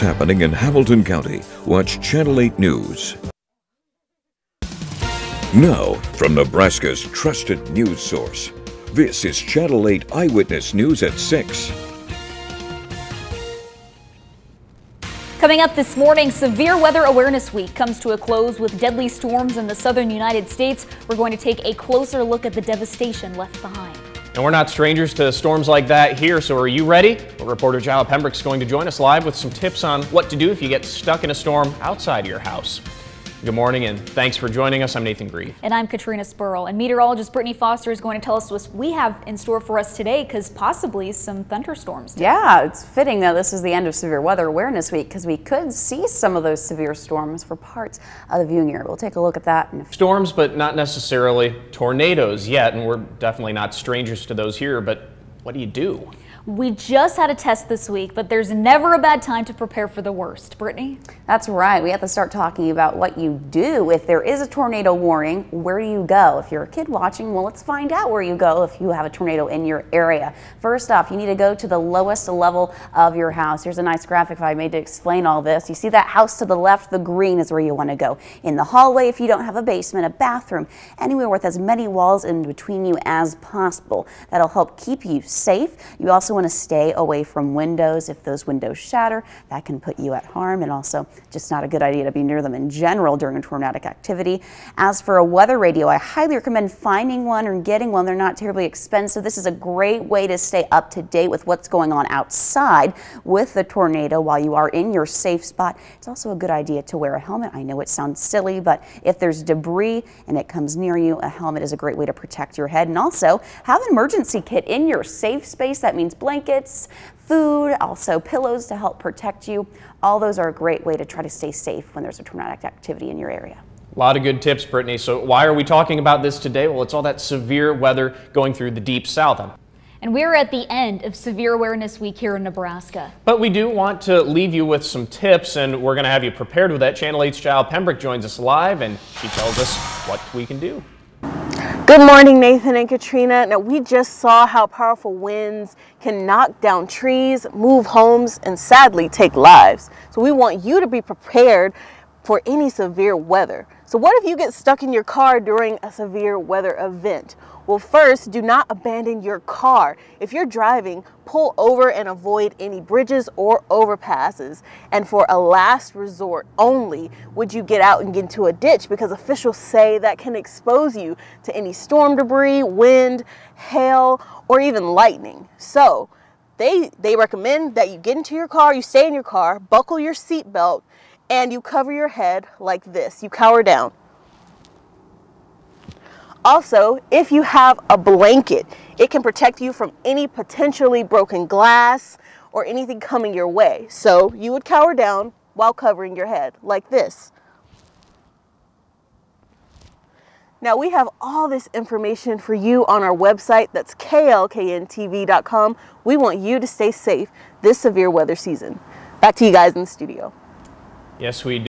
Happening in Hamilton County. Watch Channel 8 News. Now, from Nebraska's trusted news source, this is Channel 8 Eyewitness News at 6. Coming up this morning, Severe Weather Awareness Week comes to a close with deadly storms in the southern United States. We're going to take a closer look at the devastation left behind. And we're not strangers to storms like that here, so are you ready? Well, reporter Giles Pembroke's going to join us live with some tips on what to do if you get stuck in a storm outside your house. Good morning and thanks for joining us. I'm Nathan Grieve. And I'm Katrina Spurl. And meteorologist Brittany Foster is going to tell us what we have in store for us today, because possibly some thunderstorms today. Yeah, it's fitting that this is the end of Severe Weather Awareness Week, because we could see some of those severe storms for parts of the viewing area. We'll take a look at that. Storms, but not necessarily tornadoes yet, and we're definitely not strangers to those here, but what do you do? We just had a test this week, but there's never a bad time to prepare for the worst. Brittany? That's right. We have to start talking about what you do if there is a tornado warning. Where do you go? If you're a kid watching, well, let's find out where you go if you have a tornado in your area. First off, you need to go to the lowest level of your house. Here's a nice graphic I made to explain all this. You see that house to the left? The green is where you want to go. In the hallway, if you don't have a basement, a bathroom, anywhere with as many walls in between you as possible. That'll help keep you safe. You also want to stay away from windows. If those windows shatter, that can put you at harm, and also just not a good idea to be near them in general during a tornadic activity. As for a weather radio, I highly recommend finding one or getting one. They're not terribly expensive. This is a great way to stay up to date with what's going on outside with the tornado while you are in your safe spot. It's also a good idea to wear a helmet. I know it sounds silly, but if there's debris and it comes near you, a helmet is a great way to protect your head. And also have an emergency kit in your safe space. That means blankets, food, also pillows to help protect you. All those are a great way to try to stay safe when there's a tornadic activity in your area. A lot of good tips, Brittany. So why are we talking about this today? Well, it's all that severe weather going through the deep south. And we're at the end of Severe Awareness Week here in Nebraska. But we do want to leave you with some tips, and we're going to have you prepared with that. Channel 8's Giles Pembroke joins us live, and she tells us what we can do. Good morning, Nathan and Katrina. Now, we just saw how powerful winds can knock down trees, move homes, and sadly take lives. So we want you to be prepared for any severe weather. So what if you get stuck in your car during a severe weather event? Well, first, do not abandon your car. If you're driving, pull over and avoid any bridges or overpasses. And for a last resort only, would you get out and get into a ditch, because officials say that can expose you to any storm debris, wind, hail, or even lightning. So they recommend that you get into your car, you stay in your car, buckle your seatbelt, and you cover your head like this. You cower down. Also, if you have a blanket, it can protect you from any potentially broken glass or anything coming your way. So you would cower down while covering your head like this. Now, we have all this information for you on our website. That's klkntv.com. We want you to stay safe this severe weather season. Back to you guys in the studio. Yes, we do.